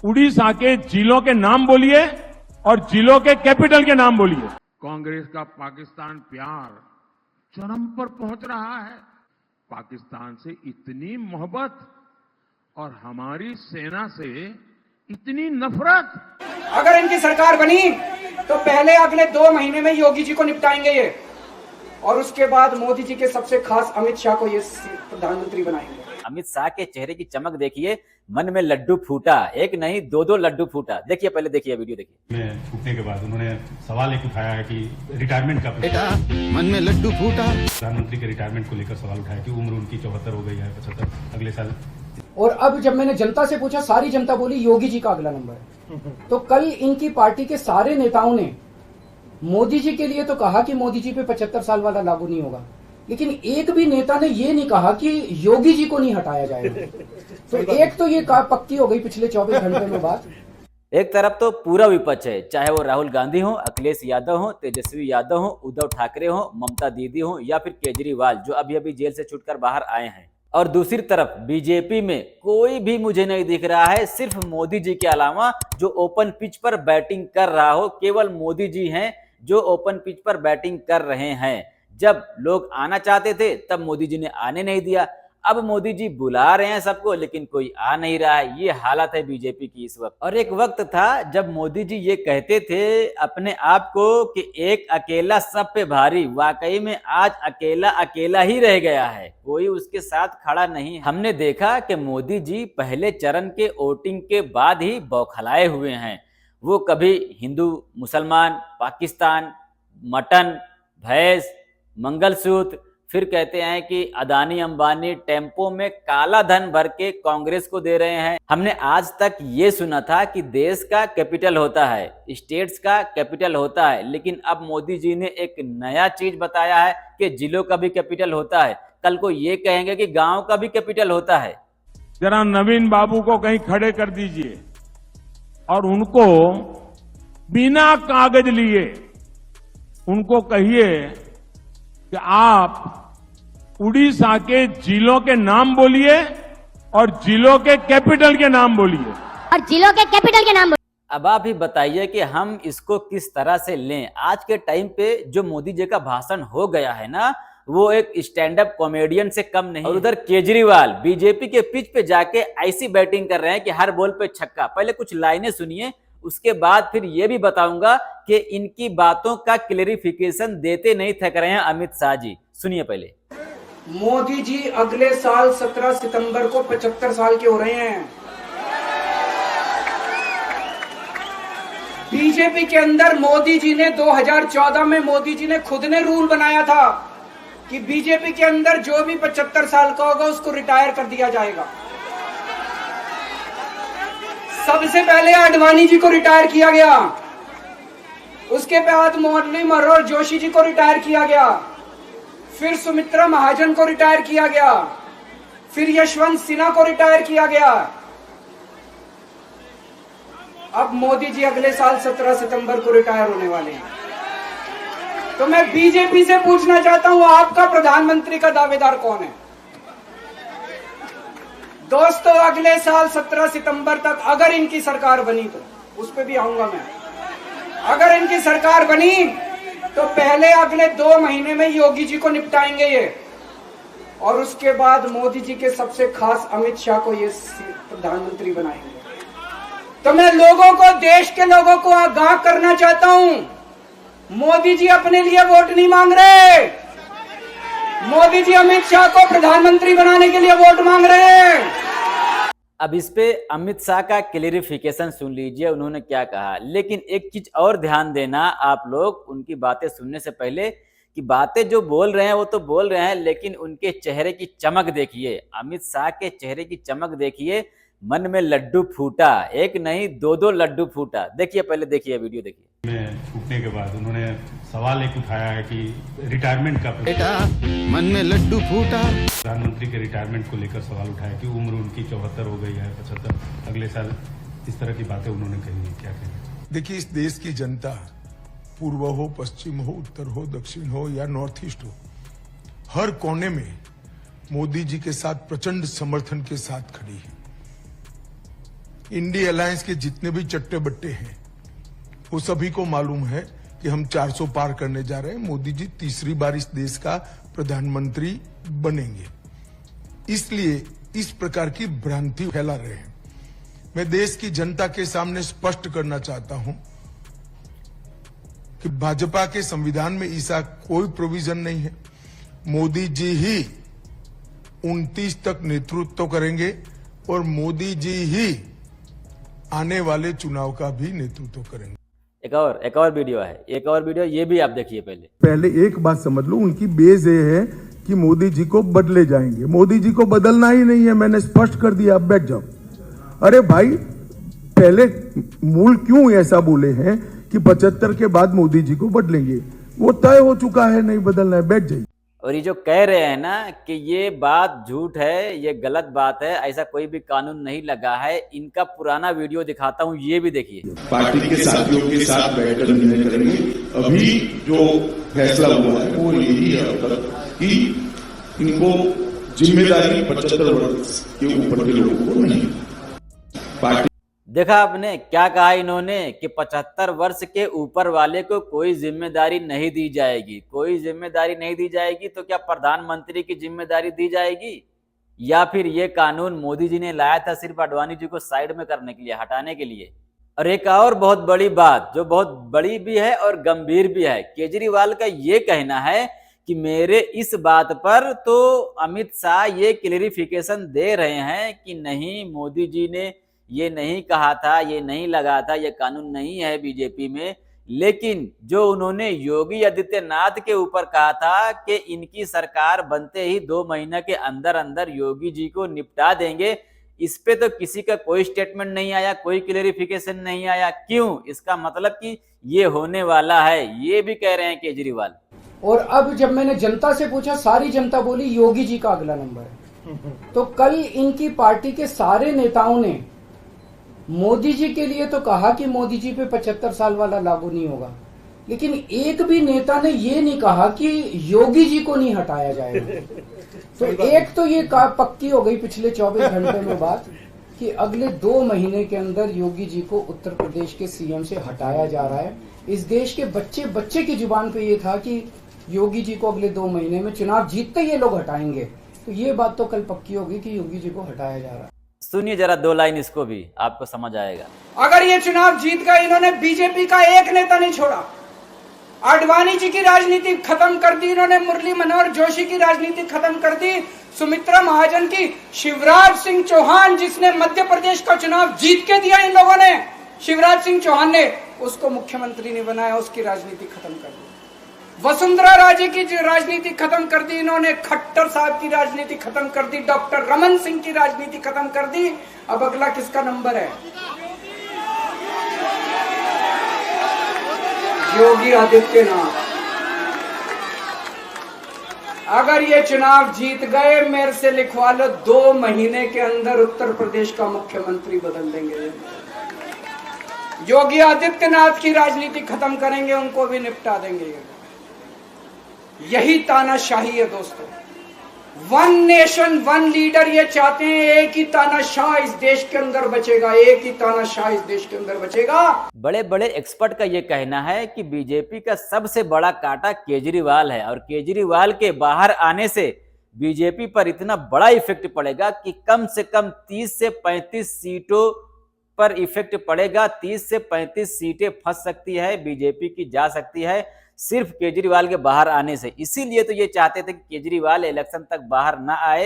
उड़ीसा के जिलों के नाम बोलिए और जिलों के कैपिटल के नाम बोलिए। कांग्रेस का पाकिस्तान प्यार चरम पर पहुंच रहा है। पाकिस्तान से इतनी मोहब्बत और हमारी सेना से इतनी नफरत। अगर इनकी सरकार बनी तो पहले अगले 2 महीने में योगी जी को निपटाएंगे ये, और उसके बाद मोदी जी के सबसे खास अमित शाह को ये प्रधानमंत्री बनाएंगे। अमित शाह के चेहरे की चमक देखिए, मन में लड्डू फूटा, एक नहीं 2-2 लड्डू फूटा। देखिए, पहले देखिए वीडियो देखिए। में फूटने के बाद उन्होंने सवाल एक उठाया है कि रिटायरमेंट का बेटा मन में लड्डू फूटा। प्रधानमंत्री के रिटायरमेंट को लेकर सवाल उठाया कि उम्र उनकी 74 हो गई है, 75 अगले साल। और अब जब मैंने जनता से पूछा, सारी जनता बोली योगी जी का अगला नंबर है। तो कल इनकी पार्टी के सारे नेताओं ने मोदी जी के लिए तो कहा कि मोदी जी पे 75 साल वाला लागू नहीं होगा, लेकिन एक भी नेता ने ये नहीं कहा कि योगी जी को नहीं हटाया जाएगा। तो एक तो ये पक्की हो गई पिछले 24 घंटे में बात। एक तरफ तो पूरा विपक्ष है, चाहे वो राहुल गांधी हो, अखिलेश यादव हो, तेजस्वी यादव हो, उद्धव ठाकरे हो, ममता दीदी हो या फिर केजरीवाल जो अभी अभी जेल से छूटकर बाहर आए हैं। और दूसरी तरफ बीजेपी में कोई भी मुझे नहीं दिख रहा है, सिर्फ मोदी जी के अलावा जो ओपन पिच पर बैटिंग कर रहा हो, केवल मोदी जी हैं जो ओपन पिच पर बैटिंग कर रहे हैं। जब लोग आना चाहते थे तब मोदी जी ने आने नहीं दिया, अब मोदी जी बुला रहे हैं सबको लेकिन कोई आ नहीं रहा है। ये हालत है बीजेपी की इस वक्त। और एक वक्त था जब मोदी जी ये कहते थे अपने आप को कि एक अकेला सब पे भारी, वाकई में आज अकेला अकेला ही रह गया है, कोई उसके साथ खड़ा नहीं। हमने देखा कि मोदी जी पहले चरण के वोटिंग के बाद ही बौखलाए हुए हैं। वो कभी हिंदू मुसलमान, पाकिस्तान, मटन, भैंस, मंगलसूत्र, फिर कहते हैं कि अदानी अंबानी टेम्पो में काला धन भर के कांग्रेस को दे रहे हैं। हमने आज तक ये सुना था कि देश का कैपिटल होता है, स्टेट्स का कैपिटल होता है, लेकिन अब मोदी जी ने एक नया चीज बताया है कि जिलों का भी कैपिटल होता है। कल को ये कहेंगे कि गांव का भी कैपिटल होता है। जरा नवीन बाबू को कहीं खड़े कर दीजिए और उनको बिना कागज लिए उनको कहिए कि आप उड़ीसा के जिलों के नाम बोलिए और जिलों के कैपिटल के नाम बोलिए। और जिलों के कैपिटल के नाम। अब आप ही बताइए कि हम इसको किस तरह से लें। आज के टाइम पे जो मोदी जी का भाषण हो गया है ना, वो एक स्टैंड अप कॉमेडियन से कम नहीं। और उधर केजरीवाल बीजेपी के पिच पे जाके ऐसी बैटिंग कर रहे हैं कि हर बॉल पे छक्का। पहले कुछ लाइनें सुनिए, उसके बाद फिर ये भी बताऊंगा कि इनकी बातों का क्लेरिफिकेशन देते नहीं थक रहे हैं अमित शाह जी। सुनिए पहले। मोदी जी अगले साल 17 सितंबर को 75 साल के हो रहे हैं। बीजेपी के अंदर मोदी जी ने 2014 में मोदी जी ने खुद ने रूल बनाया था कि बीजेपी के अंदर जो भी 75 साल का होगा उसको रिटायर कर दिया जाएगा। सबसे पहले आडवाणी जी को रिटायर किया गया, उसके बाद मुरली मनोहर जोशी जी को रिटायर किया गया, फिर सुमित्रा महाजन को रिटायर किया गया, फिर यशवंत सिन्हा को रिटायर किया गया। अब मोदी जी अगले साल 17 सितंबर को रिटायर होने वाले हैं। तो मैं बीजेपी से पूछना चाहता हूं, आपका प्रधानमंत्री का दावेदार कौन है? दोस्तों, अगले साल 17 सितंबर तक अगर इनकी सरकार बनी तो उस पर भी आऊंगा मैं। अगर इनकी सरकार बनी तो पहले अगले 2 महीने में योगी जी को निपटाएंगे ये, और उसके बाद मोदी जी के सबसे खास अमित शाह को ये प्रधानमंत्री बनाएंगे। तो मैं लोगों को, देश के लोगों को आगाह करना चाहता हूं, मोदी जी अपने लिए वोट नहीं मांग रहे, मोदी जी अमित शाह को प्रधानमंत्री बनाने के लिए वोट मांग रहे हैं। अब इस पे अमित शाह का क्लेरिफिकेशन सुन लीजिए, उन्होंने क्या कहा। लेकिन एक चीज और ध्यान देना आप लोग, उनकी बातें सुनने से पहले, कि बातें जो बोल रहे हैं वो तो बोल रहे हैं, लेकिन उनके चेहरे की चमक देखिए। अमित शाह के चेहरे की चमक देखिए, मन में लड्डू फूटा, एक नहीं 2-2 लड्डू फूटा। देखिए, पहले देखिए वीडियो देखिए। में फूटने के बाद उन्होंने सवाल एक उठाया है कि रिटायरमेंट का बेटा मन में लड्डू फूटा। प्रधानमंत्री के रिटायरमेंट को लेकर सवाल उठाया कि उम्र उनकी 74 हो गई है, 75 अगले साल। इस तरह की बातें उन्होंने कही है, क्या कहें? देखिए, इस देश की जनता पूर्व हो, पश्चिम हो, उत्तर हो, दक्षिण हो या नॉर्थ ईस्ट हो, हर कोने में मोदी जी के साथ प्रचंड समर्थन के साथ खड़ी है। इंडी अलायंस के जितने भी चट्टे बट्टे हैं वो सभी को मालूम है कि हम 400 पार करने जा रहे हैं। मोदी जी तीसरी बार इस देश का प्रधानमंत्री बनेंगे, इसलिए इस प्रकार की भ्रांति फैला रहे हैं। मैं देश की जनता के सामने स्पष्ट करना चाहता हूं कि भाजपा के संविधान में ऐसा कोई प्रोविजन नहीं है। मोदी जी ही 29 तक नेतृत्व करेंगे और मोदी जी ही आने वाले चुनाव का भी नेतृत्व करेंगे। एक और वीडियो है, एक और वीडियो, ये भी आप देखिए। पहले एक बात समझ लो, उनकी बेस ये है कि मोदी जी को बदले जाएंगे। मोदी जी को बदलना ही नहीं है, मैंने स्पष्ट कर दिया, अब बैठ जाओ। अरे भाई, पहले मूल क्यों ऐसा बोले हैं कि 75 के बाद मोदी जी को बदलेंगे? वो तय हो चुका है, नहीं बदलना है, बैठ जाइए। और ये जो कह रहे हैं ना कि ये बात झूठ है, ये गलत बात है, ऐसा कोई भी कानून नहीं लगा है, इनका पुराना वीडियो दिखाता हूं, ये भी देखिए। पार्टी के साथियों के साथ बैठकर निर्णय करेंगे। अभी जो फैसला हुआ है वो यही है अब तक कि इनको जिम्मेदारी 75 वर्ष के ऊपर के लोगों को नहीं। पार्टी देखा आपने क्या कहा इन्होंने कि 75 वर्ष के ऊपर वाले को कोई जिम्मेदारी नहीं दी जाएगी। कोई जिम्मेदारी नहीं दी जाएगी तो क्या प्रधानमंत्री की जिम्मेदारी दी जाएगी? या फिर ये कानून मोदी जी ने लाया था सिर्फ आडवाणी जी को साइड में करने के लिए, हटाने के लिए? और एक और बहुत बड़ी बात जो बहुत बड़ी भी है और गंभीर भी है, केजरीवाल का ये कहना है कि मेरे इस बात पर तो अमित शाह ये क्लेरिफिकेशन दे रहे हैं कि नहीं, मोदी जी ने ये नहीं कहा था, ये नहीं लगा था, ये कानून नहीं है बीजेपी में। लेकिन जो उन्होंने योगी आदित्यनाथ के ऊपर कहा था कि इनकी सरकार बनते ही 2 महीने के अंदर अंदर योगी जी को निपटा देंगे, इस पे तो किसी का कोई स्टेटमेंट नहीं आया, कोई क्लेरिफिकेशन नहीं आया। क्यों? इसका मतलब कि ये होने वाला है, ये भी कह रहे हैं केजरीवाल। और अब जब मैंने जनता से पूछा, सारी जनता बोली योगी जी का अगला नंबर है। तो कल इनकी पार्टी के सारे नेताओं ने मोदी जी के लिए तो कहा कि मोदी जी पे 75 साल वाला लागू नहीं होगा, लेकिन एक भी नेता ने ये नहीं कहा कि योगी जी को नहीं हटाया जाएगा। तो एक तो ये पक्की हो गई पिछले 24 घंटे में बात कि अगले 2 महीने के अंदर योगी जी को उत्तर प्रदेश के सीएम से हटाया जा रहा है। इस देश के बच्चे बच्चे की जुबान पे ये था कि योगी जी को अगले 2 महीने में चुनाव जीतते ये लोग हटाएंगे। तो ये बात तो कल पक्की होगी कि योगी जी को हटाया जा रहा है। सुनिए जरा 2 लाइन, इसको भी आपको समझ आएगा। अगर ये चुनाव जीत गए, इन्होंने बीजेपी का एक नेता नहीं छोड़ा। आडवाणी जी की राजनीति खत्म कर दी इन्होंने, मुरली मनोहर जोशी की राजनीति खत्म कर दी, सुमित्रा महाजन की, शिवराज सिंह चौहान जिसने मध्य प्रदेश का चुनाव जीत के दिया इन लोगों ने, शिवराज सिंह चौहान ने उसको मुख्यमंत्री नहीं बनाया, उसकी राजनीति खत्म कर दी। वसुंधरा राजे की राजनीति खत्म कर दी इन्होंने, खट्टर साहब की राजनीति खत्म कर दी, डॉक्टर रमन सिंह की राजनीति खत्म कर दी। अब अगला किसका नंबर है? योगी आदित्यनाथ। अगर ये चुनाव जीत गए, मेरे से लिखवा लो, 2 महीने के अंदर उत्तर प्रदेश का मुख्यमंत्री बदल देंगे। योगी आदित्यनाथ की राजनीति खत्म करेंगे, उनको भी निपटा देंगे। यही तानाशाही है दोस्तों। 1 नेशन 1 लीडर ये चाहते हैं, एक ही तानाशाह इस देश के अंदर बचेगा, एक ही तानाशाह इस देश के अंदर बचेगा। बड़े बड़े एक्सपर्ट का ये कहना है कि बीजेपी का सबसे बड़ा कांटा केजरीवाल है और केजरीवाल के बाहर आने से बीजेपी पर इतना बड़ा इफेक्ट पड़ेगा कि कम से कम 30 से 35 सीटों पर इफेक्ट पड़ेगा। 30 से 35 सीटें फंस सकती है, बीजेपी की जा सकती है सिर्फ केजरीवाल के बाहर आने से। इसीलिए तो ये चाहते थे कि केजरीवाल इलेक्शन तक बाहर ना आए।